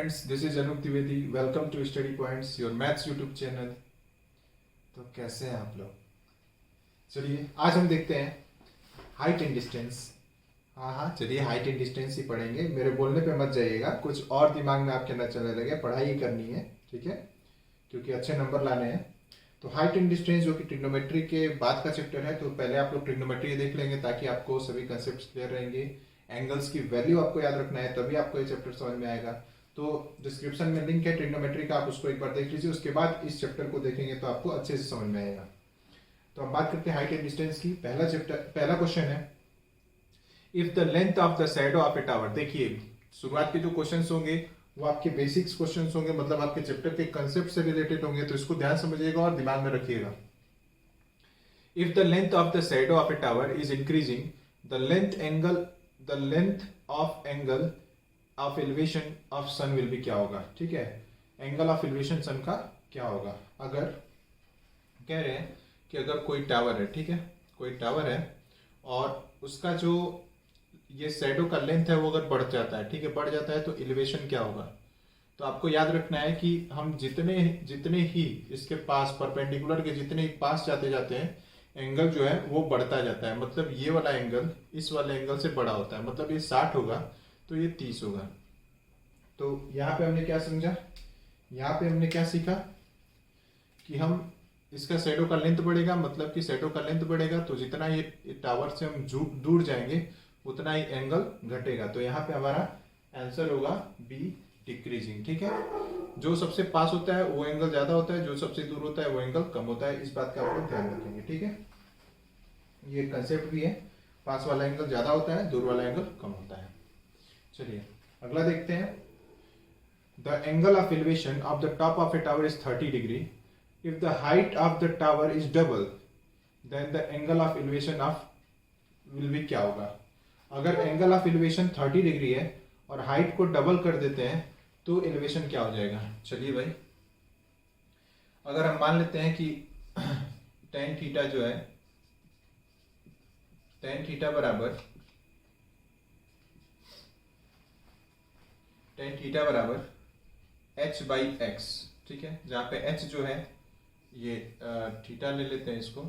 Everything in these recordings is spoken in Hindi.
friends, this is Anup Dwivedi. Welcome to Study Points, your maths YouTube channel. तो कैसे हैं आप लोग? चलिए आज हम देखते हैं हाइट एंड डिस्टेंस. हाँ, चलिए हाइट एंड डिस्टेंस ही पढ़ेंगे. मेरे बोलने पे मत जाइएगा, कुछ और दिमाग में आपके अंदर चलने लगे. पढ़ाई ही करनी है, ठीक है, क्योंकि अच्छे नंबर लाने हैं. तो हाइट एंड डिस्टेंस जो कि ट्रिग्नोमेट्री के बाद का चैप्टर है, तो पहले आप लोग ट्रिग्नोमेट्री देख लेंगे ताकि आपको सभी कंसेप्ट क्लियर रहेंगे. एंगल्स की वैल्यू आपको याद रखना है, तभी आपको ये चैप्टर समझ में आएगा. तो डिस्क्रिप्शन में लिंक है ट्रिग्नोमेट्री का, आप उसको एक बार देख लीजिए. उसके बाद इस चैप्टर को देखेंगे तो आपको अच्छे से समझ में आएगा. तो हम बात करते हैं हाइट एंड डिस्टेंस की. पहला क्वेश्चन है, if the length of the shadow of a tower. देखिए शुरुआत के जो क्वेश्चंस होंगे वो आपके बेसिक्स क्वेश्चंस होंगे, मतलब आपके चैप्टर के कंसेप्ट से रिलेटेड होंगे, तो इसको ध्यान समझिएगा और दिमाग में रखिएगा. If the length of the shadow of a tower is increasing, the length of angle of elevation of sun will be. क्या होगा, ठीक है, एंगल ऑफ एलिवेशन सन का क्या होगा. अगर कह रहे हैं कि अगर कोई टावर है, ठीक है, कोई टावर है और उसका जो ये शैडो का लेंथ है वो अगर बढ़ जाता है, ठीक है, बढ़ जाता है, तो एलिवेशन क्या होगा. तो आपको याद रखना है कि हम जितने ही इसके पास परपेंडिकुलर के जितने ही पास जाते हैं, एंगल जो है वो बढ़ता जाता है. मतलब ये वाला एंगल इस वाले एंगल से बड़ा होता है. मतलब ये 60 होगा तो ये 30 होगा. तो यहाँ पे हमने क्या समझा, यहाँ पे हमने क्या सीखा कि हम इसका शैडो का लेंथ बढ़ेगा, मतलब कि शैडो का लेंथ बढ़ेगा तो जितना ये टावर से हम दूर जाएंगे उतना ही एंगल घटेगा. तो यहाँ पे हमारा आंसर होगा बी, डिक्रीजिंग. ठीक है, जो सबसे पास होता है वो एंगल ज्यादा होता है, जो सबसे दूर होता है वो एंगल कम होता है. इस बात का आप लोग ध्यान रखेंगे, ठीक है. ये कंसेप्ट भी है, पास वाला एंगल ज्यादा होता है, दूर वाला एंगल कम होता है. चलिए अगला देखते हैं. The angle of elevation of the top of a tower is 30 degree. If the height of the tower is double, then the angle of elevation of will be. क्या होगा. अगर एंगल ऑफ एलिवेशन 30 डिग्री है और हाइट को डबल कर देते हैं तो एलिवेशन क्या हो जाएगा. चलिए भाई, अगर हम मान लेते हैं कि tan थीटा जो है, tan थीटा बराबर h बाई एक्स, ठीक है, जहाँ पे h जो है ये थीटा ले लेते हैं, इसको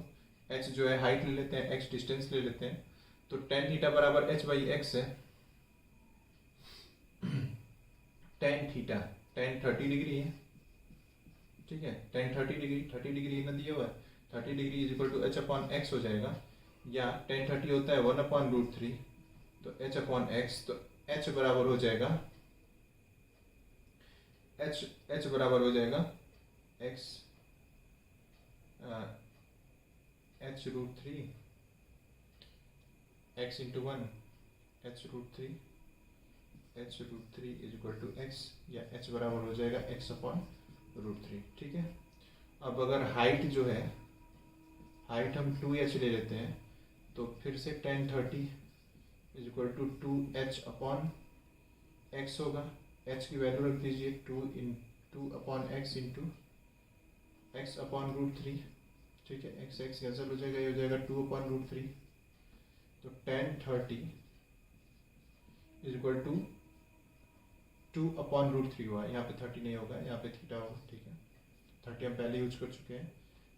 h जो है हाइट ले लेते हैं, x डिस्टेंस ले लेते हैं. तो tan थीटा बराबर h बाई एक्स है. tan थीटा tan 30 डिग्री है, ठीक है, tan 30 डिग्री ना दिया हुआ है. 30 degree is equal to h upon x हो जाएगा, या tan 30 होता है 1 अपॉन √3, तो h अपॉन एक्स. तो h बराबर हो जाएगा h बराबर हो जाएगा x h√3 x into 1 h√3 is equal to x, या h बराबर हो जाएगा x अपॉन √3. ठीक है, अब अगर हाइट जो है, हाइट हम 2h ले लेते हैं, तो फिर से tan 30 is equal to 2h upon x होगा. h की वैल्यू रख दीजिए 2 upon x into x upon √3. ठीक है, x कैंसिल हो जाएगा, ये हो जाएगा 2 अपॉन √3. तो tan 30 is equal to 2 upon √3 हुआ. यहाँ पे 30 नहीं होगा, यहाँ पे थीटा होगा. ठीक है, 30 हम पहले यूज कर चुके हैं.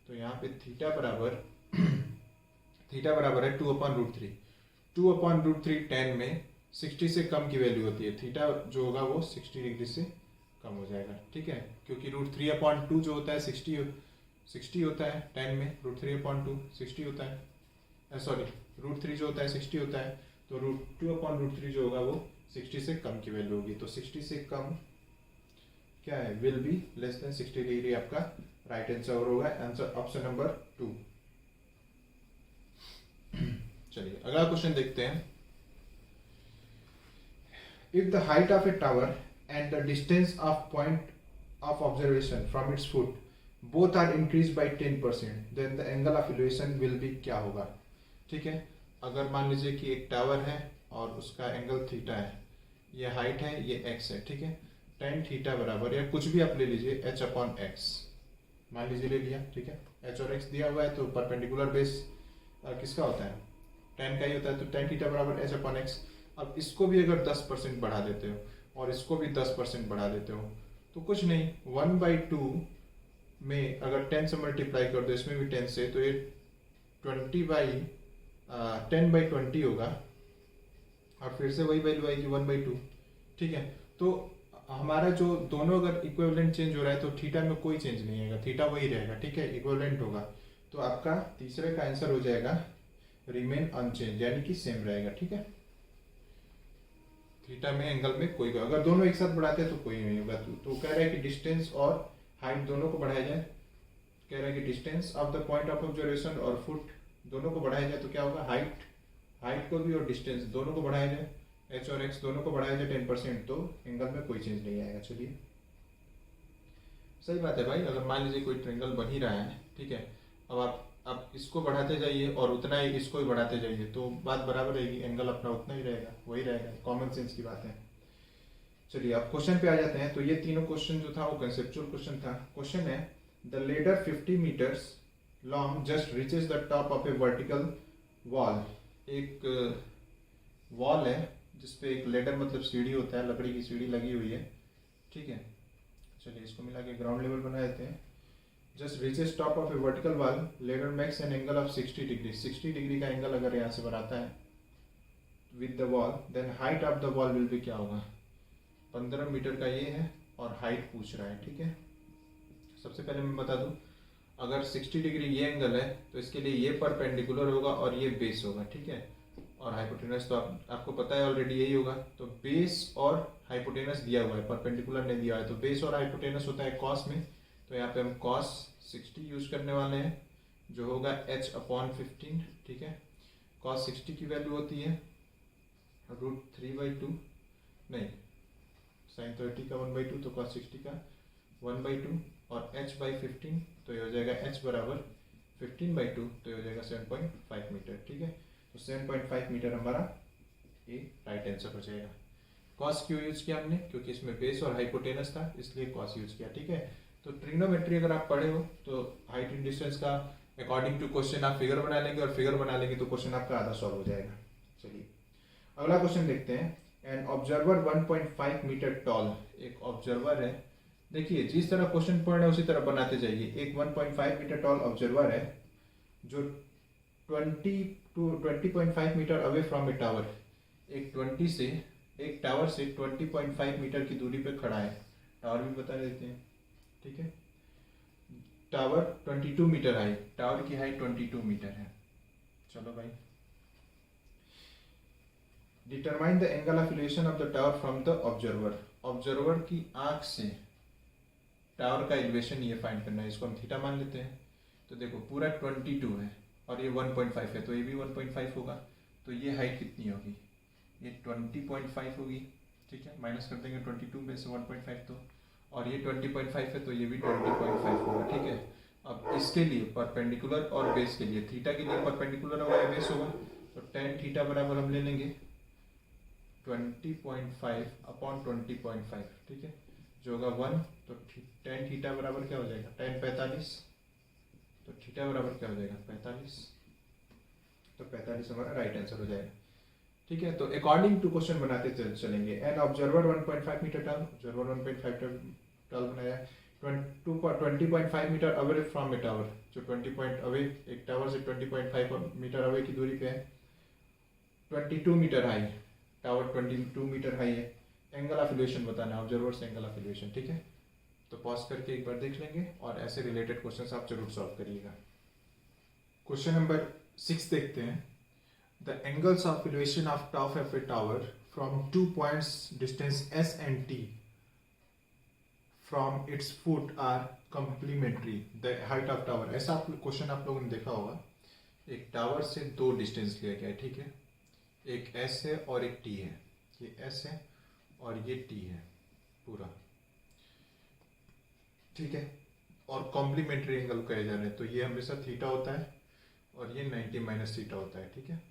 तो यहाँ पे थीटा बराबर है 2 अपॉन √3. 2 अपॉन √3 tan में 60 से कम की वैल्यू होती है. थीटा जो होगा वो 60 डिग्री से कम हो जाएगा. ठीक है, क्योंकि √3 अपॉन 2 जो होता है 60 होता है. tan में √3 अपॉन 2 60 होता है, सॉरी √3 जो होता है 60 होता है. तो √2 अपॉन √3 जो होगा वो 60 से कम की वैल्यू होगी. तो 60 से कम क्या है, will be less than 60 degree आपका राइट आंसर होगा. Answer option number 2. चलिए अगला क्वेश्चन देखते हैं. If the height of a tower and the distance of point of observation from its foot both are increased by 10%, then the angle of elevation will be. क्या होगा. ठीक है, अगर मान लीजिए कि एक टावर है और उसका एंगल थीटा है, ये हाइट है, ये x है. ठीक है, tan थीटा बराबर, या कुछ भी आप ले लीजिए, h अपॉन एक्स मान लीजिए ले लिया. ठीक है, h और x दिया हुआ है, तो परपेंडिकुलर बेस किसका होता है, tan का ही होता है. तो tan थीटा बराबर h अपॉन एक्स. अब इसको भी अगर 10% बढ़ा देते हो और इसको भी 10% बढ़ा देते हो, तो कुछ नहीं, 1/2 में अगर 10 से मल्टीप्लाई कर दो, इसमें भी 10 से, तो ये 10/20 होगा, और फिर से वही वैल्यू आएगी 1/2। ठीक है, तो हमारा जो दोनों अगर इक्विवेलेंट चेंज हो रहा है तो थीटा में कोई चेंज नहीं आएगा, थीटा वही रहेगा। ठीक है, इक्विवेलेंट होगा, तो आपका तीसरे का आंसर हो जाएगा रिमेन अनचेंज, यानी कि सेम रहेगा। ठीक है, थीटा में एंगल में कोई, अगर दोनों एक साथ बढ़ाते हैं तो कोई नहीं होगा। तो कह रहा है कि डिस्टेंस और हाइट दोनों को बढ़ाया जाए, कह रहा है कि distance of the point of observation और फुट दोनों को बढ़ाया जाए, तो क्या होगा, हाइट को भी और डिस्टेंस दोनों को बढ़ाया जाए, एच और एक्स दोनों को बढ़ाया जाए 10%, तो एंगल में कोई चेंज नहीं आएगा। चलिए, सही बात है भाई, अगर मान लीजिए कोई ट्रायंगल बन ही रहा है, ठीक है, अब आप इसको बढ़ाते जाइए और उतना ही इसको ही बढ़ाते जाइए, तो बात बराबर रहेगी, एंगल अपना उतना ही रहेगा, वही रहेगा, कॉमन सेंस की बात है। चलिए अब क्वेश्चन पे आ जाते हैं। तो ये तीनों क्वेश्चन जो था वो कंसेप्चुअल क्वेश्चन था। क्वेश्चन है, the ladder 50 meters long just reaches the top of a vertical wall. एक वॉल है जिसपे एक लेडर मतलब सीढ़ी होता है, लकड़ी की सीढ़ी लगी हुई है। ठीक है, चलिए इसको मिला के ग्राउंड लेवल बना देते हैं। Just reaches top of a vertical wall, ladder makes an angle of 60 degree. 60 degree का एंगल अगर यहाँ से बनाता है with the wall, then height of the wall will be, क्या होगा, 15 मीटर का ये है और हाइट पूछ रहा है। ठीक है, सबसे पहले मैं बता दूं, अगर 60 डिग्री ये एंगल है तो इसके लिए ये परपेंडिकुलर होगा और ये बेस होगा। ठीक है, और हाइपोटेनस तो आपको पता है ऑलरेडी यही होगा। तो बेस और हाइपोटेनस दिया हुआ है, परपेंडिकुलर नहीं दिया हुआ है, तो बेस और हाइपोटेनस होता है कॉस में। तो यहाँ पे हम कॉस 60 यूज करने वाले हैं, जो होगा h/15। ठीक है, कॉस 60 की वैल्यू होती है √3/2, नहीं साइन 30 का 1/2, तो कॉस 60 का 1/2, और h/15, तो ये हो जाएगा h बराबर 15/2, तो ये हो जाएगा 7.5 मीटर। ठीक है, तो 7.5 मीटर हमारा ए राइट आंसर हो जाएगा। कॉस क्यों यूज किया हमने, क्योंकि इसमें बेस और हाइपोटेनस था, इसलिए कॉस यूज किया। ठीक है, तो ट्रिग्नोमेट्री अगर आप पढ़े हो तो हाइट एंड डिस्टेंस का अकॉर्डिंग टू क्वेश्चन आप फिगर बना लेंगे, और फिगर बना लेंगे तो क्वेश्चन आपका आधा सॉल्व हो जाएगा। चलिए अगला क्वेश्चन देखते हैं। एन ऑब्जर्वर 1.5 मीटर टॉल, एक ऑब्जर्वर है, देखिए जिस तरह क्वेश्चन पढ़ रहे हैं उसी तरह बनाते जाइए। एक 1.5 मीटर टॉल ऑब्जर्वर है जो 20.5 meter away from a tower, एक टावर से 20.5 मीटर की दूरी पे खड़ा है। टावर भी बता देते हैं। ठीक है, टावर 22 मीटर हाई, टावर की हाइट 22 मीटर है। चलो भाई, determine the angle of elevation of the tower from the observer. Observer की आंख से टावर का एलिवेशन ये फाइंड करना है, इसको हम थीटा मान लेते हैं। तो देखो पूरा 22 है और ये 1.5 है, तो ये भी 1.5 होगा, तो ये हाइट कितनी होगी, ये 20.5 होगी। ठीक है, माइनस कर देंगे 22 में से 1.5, तो और ये 20.5 है, तो ये भी 20.5 होगा। ठीक है, अब इसके लिए परपेंडिकुलर और बेस के लिए, थीटा के लिए परपेंडिकुलर होगा या बेस होगा, तो tan थीटा बराबर हम ले लेंगे 20.5/20.5। ठीक है, जो होगा 1, तो tan थीटा बराबर क्या हो जाएगा, tan 45, तो थीटा बराबर क्या हो जाएगा 45, तो 45 हमारा राइट आंसर हो जाएगा। ठीक है, तो अकॉर्डिंग टू क्वेश्चन बनाते चलेंगे। An observer 1.5 meter tall, observer 1.5 tall बनाया, 20.5 meter away from a tower, जो 20 पॉइंट अवे, एक टावर से 20.5 मीटर अवे की दूरी पे है, 22 meter high, tower 22 meter high है। एंगल ऑफ एलिवेशन बताना है, ऑब्जर्वर से एंगल ऑफ एलिवेशन। ठीक है, तो पॉज करके एक बार देख लेंगे और ऐसे रिलेटेड क्वेश्चंस आप जरूर सॉल्व करिएगा। क्वेश्चन नंबर 6 देखते हैं। The angles of elevation of top of a tower from 2 points distance S and T from its foot are complementary. The height of tower, ऐसा क्वेश्चन आप लोगों ने देखा होगा। एक टावर से दो डिस्टेंस लिया गया है, ठीक है, एक S है और एक T है, ये S है और ये T है पूरा। ठीक है, और कॉम्प्लीमेंट्री एंगल कहे जा रहे हैं, तो ये हमेशा थीटा होता है और ये 90 माइनस थीटा होता है। ठीक है,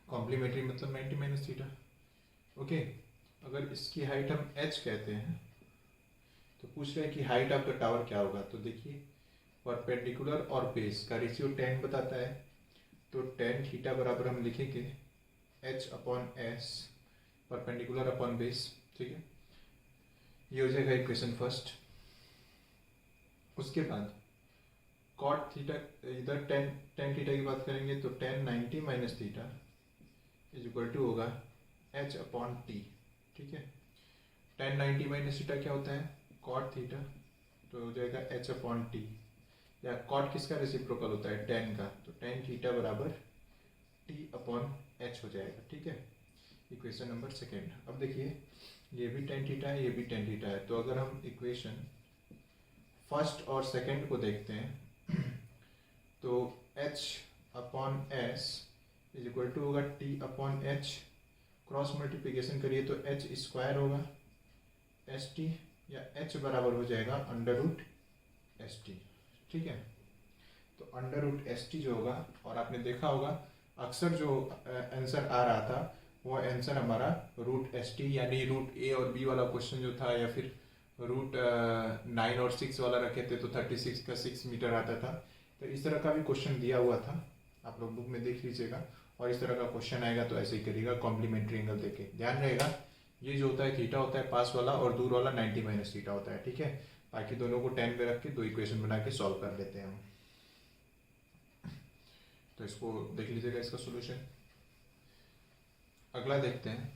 कॉम्प्लीमेंट्री मतलब 90 माइनस थीटा। ओके, अगर इसकी हाइट हम h कहते हैं तो पूछ रहे हैं कि हाइट ऑफ द टावर क्या होगा। तो देखिए परपेंडिकुलर और बेस का रेशियो 10 बताता है, तो tan थीटा बराबर हम लिखेंगे h/s परपेंडिकुलर अपॉन बेस। ठीक है, ये हो जाएगा इक्वेशन फर्स्ट। उसके बाद कॉट थीटा, इधर टेन थीटा की बात करेंगे तो tan 90 minus theta is equal to होगा एच अपॉन टी। ठीक है, टेन 90 माइनस थीटा क्या होता है, कॉट थीटा, तो हो जाएगा एच अपॉन टी। या कॉट किसका रेसिप्रोकल होता है, टेन का, तो टेन थीटा बराबर टी अपॉन एच हो जाएगा। ठीक है, इक्वेशन नंबर सेकेंड। अब देखिए ये भी टेन थीटा है, ये भी टेन थीटा है, तो अगर हम इक्वेशन फर्स्ट और सेकेंड को देखते हैं तो h upon s is equal to होगा t upon h, cross multiplication करिए तो एच स्क्वायर होगा एस टी, या एच बराबर हो जाएगा अंडर रूट एस टी। ठीक है, तो अंडर रूट एस टी जो होगा, और आपने देखा होगा अक्सर जो आंसर आ रहा था वो आंसर हमारा रूट एस टी, यानी रूट ए और बी वाला क्वेश्चन जो था, या फिर रूट 9 और 6 वाला रखे थे तो 36 का 6 मीटर आता था। तो इस तरह का भी क्वेश्चन दिया हुआ था, आप लोग बुक में देख लीजिएगा। और इस तरह का क्वेश्चन आएगा तो ऐसे ही करिएगा, कॉम्प्लीमेंट्री एंगल देके। ध्यान रहेगा ये जो होता है थीटा होता है पास वाला, और दूर वाला 90 माइनस थीटा होता है। ठीक है, बाकी दोनों को 10 में रख के दो इक्वेशन बना के सॉल्व कर लेते हैं हम। तो इसको देख लीजिएगा इसका सोल्यूशन। अगला देखते हैं,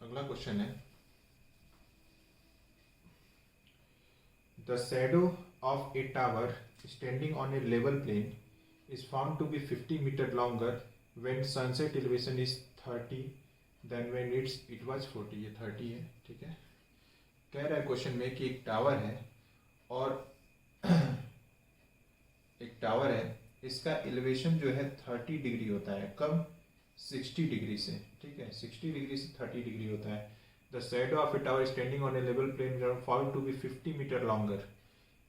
अगला क्वेश्चन है the shadow of a tower standing on a level plane is found to be 50 meter longer when sunset elevation is 30 than when it was 40। ये 30 है। ठीक है, कह रहा है क्वेश्चन में कि एक टावर है और एक टावर है, इसका एलिवेशन जो है 30 डिग्री होता है, कम 60 डिग्री से। ठीक है, 60 डिग्री से 30 डिग्री होता है। The shadow of a tower standing on a level plane found to be 50 meter longer.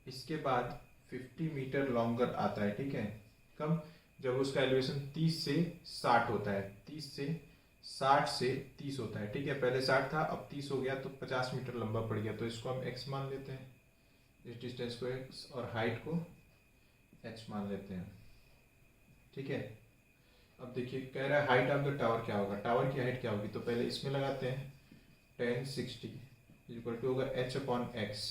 इसके बाद 50 मीटर लॉन्गर आता है। ठीक है, कम, जब उसका एलिवेशन 30 से 60 होता है, 30 से 60 से 30 होता है। ठीक है, पहले 60 था, अब 30 हो गया, तो 50 मीटर लंबा पड़ गया। तो इसको हम x मान लेते हैं, इस डिस्टेंस को x और हाइट को h मान लेते हैं। ठीक है, अब देखिए कह रहा है हाइट ऑफ द टावर क्या होगा, टावर की हाइट क्या होगी, तो पहले इसमें लगाते हैं 1060 इक्वल टू होगा h अपॉन x।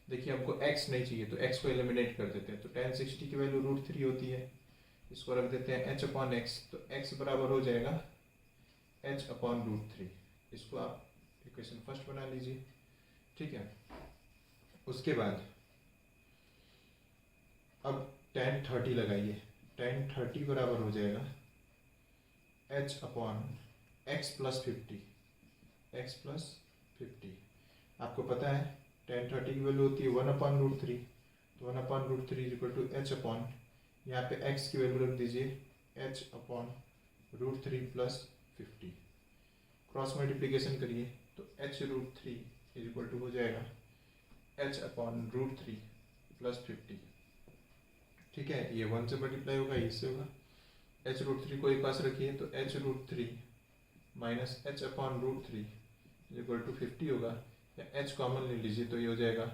देखिए हमको x नहीं चाहिए तो x को एलिमिनेट कर देते हैं, तो 1060 की वैल्यू √3 होती है, इसको रख देते हैं h अपॉन x, तो x बराबर हो जाएगा h अपॉन √3। इसको आप इक्वेशन फर्स्ट बना लीजिए। ठीक है, उसके बाद अब 1030 लगाइए, 1030 बराबर हो जाएगा h upon x plus 50, x plus 50। आपको पता है 1030 की वैल्यू होती है 1 अपॉन √3, तो 1 upon √3 is equal to h upon, यहाँ पे x की वैल्यू रख दीजिए h upon √3 plus 50। Cross multiplication करिए तो h √3 इज इक्वल टू हो जाएगा h अपॉन √3 प्लस 50। ठीक है, ये 1 से मल्टीप्लाई होगा, इससे होगा h √3 को एक पास रखिए तो h √3 minus h upon √3 is equal to 50 होगा, या h कॉमन ले लीजिए तो ये हो जाएगा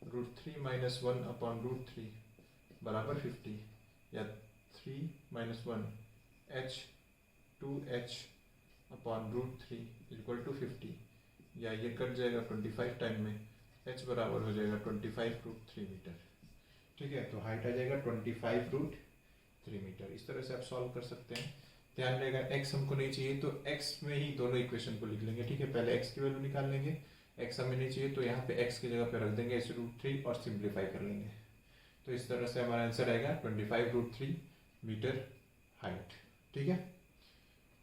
√3 माइनस 1 अपॉन √3 बराबर 50, या 3 minus 1 h 2h upon √3 equal to 50, या ये कट जाएगा 25 टाइम में, h बराबर हो जाएगा 25√3 मीटर। ठीक है, तो हाइट आ जाएगा 25√3 मीटर। इस तरह से आप सॉल्व कर सकते हैं। ध्यान रहेगा x हमको नहीं चाहिए तो x में ही दोनों इक्वेशन को लिख लेंगे। ठीक है, पहले x की वैल्यू निकाल लेंगे, x हमें नहीं चाहिए तो यहाँ पे x की जगह पे रख देंगे h√3 और सिंप्लीफाई कर लेंगे। तो इस तरह से हमारा आंसर आएगा 25√3 मीटर हाइट। ठीक है,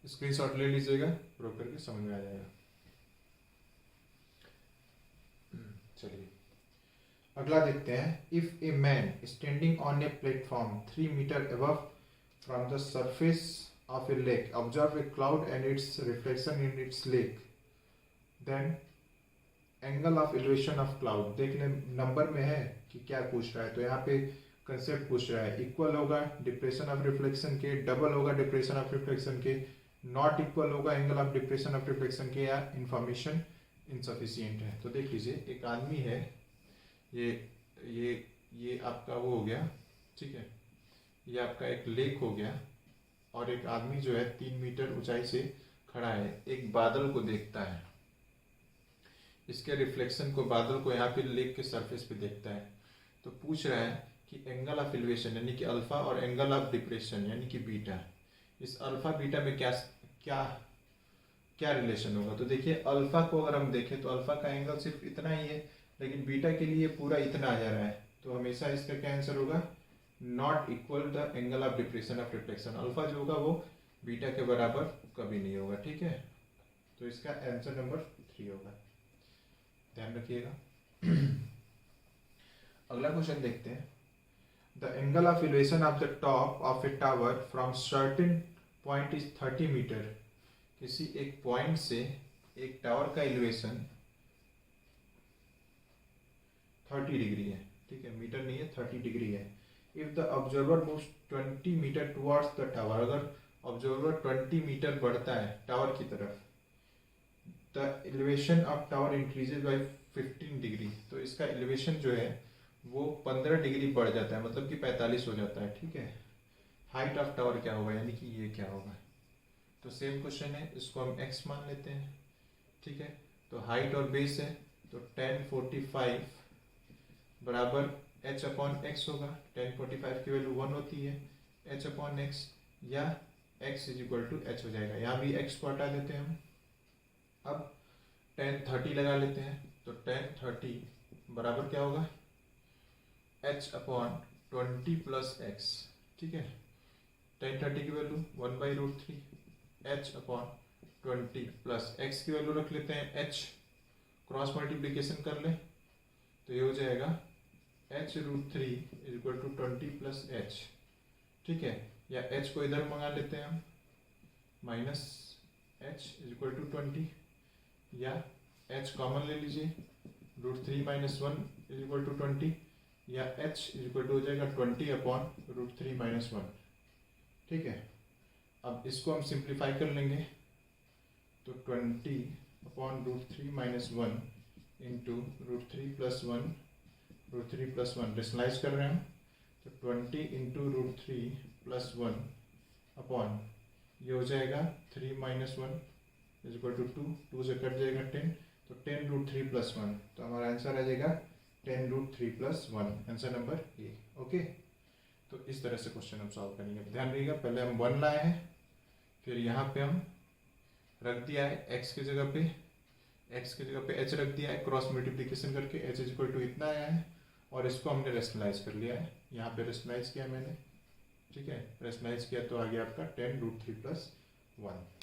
स्क्रीनशॉट ले लीजिएगा, प्रूव करके समझ में आ जाएगा। चलिए अगला देखते हैं। If a man standing on a platform 3 meter above from the surface of a lake observe a cloud and its reflection in its lake, then angle of elevation of cloud. देख लें नंबर में है कि क्या पूछ रहा है, तो यहाँ पे कंसेप्ट पूछ रहा है, इक्वल होगा डिप्रेशन ऑफ रिफ्लेक्शन के, डबल होगा डिप्रेशन ऑफ रिफ्लेक्शन के, नॉट इक्वल होगा angle of depression of reflection के, या इंफॉर्मेशन इनसफिशिएंट है। तो देख लीजिए एक आदमी है, ये आपका वो हो गया। ठीक है, ये आपका एक लेक हो गया, और एक आदमी जो है 3 मीटर ऊंचाई से खड़ा है, एक बादल को देखता है। इसके रिफ्लेक्शन को, बादल को यहाँ पे लेक के सरफेस पे देखता है। तो पूछ रहा है कि एंगल ऑफ एलिवेशन यानी कि अल्फा और एंगल ऑफ डिप्रेशन यानी कि बीटा, इस अल्फा बीटा में क्या क्या क्या रिलेशन होगा। तो देखिए अल्फा को अगर हम देखें तो अल्फा का एंगल सिर्फ इतना ही है, लेकिन बीटा के लिए पूरा इतना आ जा रहा है। तो हमेशा इसका क्या आंसर होगा, not equal the angle of depression of reflection. Alpha जो होगा वो बीटा के बराबर कभी नहीं होगा, ठीक है। तो इसका आंसर नंबर 3 होगा, ध्यान रखिएगा। अगला क्वेश्चन देखते हैं। The angle of elevation of the top of a tower from certain point is 30 meter. किसी एक पॉइंट से एक टावर का एलिवेशन 30 डिग्री है, ठीक है, मीटर नहीं है, 30 डिग्री है। If the observer moves 20 meter towards the tower, अगर ऑब्जर्वर 20 मीटर बढ़ता है टावर की तरफ, the elevation of tower increases by 15 degree. तो इसका एलिवेशन जो है वो 15 डिग्री बढ़ जाता है, मतलब कि 45 हो जाता है, ठीक है। हाइट ऑफ टावर क्या होगा, यानी कि ये क्या होगा। तो सेम क्वेश्चन है, इसको हम x मान लेते हैं, ठीक है। तो हाइट और बेस है, तो 1045 बराबर h अपॉन x होगा। 1045 की वैल्यू 1 होती है, h अपॉन x, या x is equal to h हो जाएगा। यहाँ भी x को हटा देते हैं हम। अब 1030 लगा लेते हैं, तो 1030 बराबर क्या होगा, h अपॉन 20 प्लस x, ठीक है। 1030 की value 1/√3, h upon 20 plus x की वैल्यू रख लेते हैं h, क्रॉस मल्टीप्लीकेशन कर ले तो ये हो जाएगा h√3 is equal to 20 plus h, ठीक है। या h को इधर मंगा लेते हैं हम, minus h is equal to 20, या h कॉमन ले लीजिए, √3 माइनस 1 इज इक्वल टू 20, या h इज इक्वल टू हो जाएगा 20 अपॉन √3 माइनस 1, ठीक है। अब इसको हम सिंप्लीफाई कर लेंगे, तो 20 upon √3 minus 1 into √3 plus 1, √3 plus 1 rationalise कर रहे हैं हम, तो 20 इंटू √3 प्लस 1 अपॉन ये हो जाएगा 3 माइनस 1 इज इक्वल टू 2, 2 से कट जाएगा 10, तो 10√3 प्लस 1, तो हमारा आंसर आ जाएगा 10√3 plus 1, answer number A, okay. तो इस तरह से क्वेश्चन हम सॉल्व करेंगे। ध्यान रखिएगा, पहले हम 1 लाए हैं, फिर यहाँ पे हम रख दिया है x की जगह पे, h रख दिया है, क्रॉस मल्टीप्लिकेशन करके h इज इक्वल टू इतना आया है, और इसको हमने रेशनलाइज कर लिया है, यहाँ पे रेशनलाइज किया मैंने, ठीक है। रेशनलाइज किया तो आ गया आपका 10√3 प्लस 1।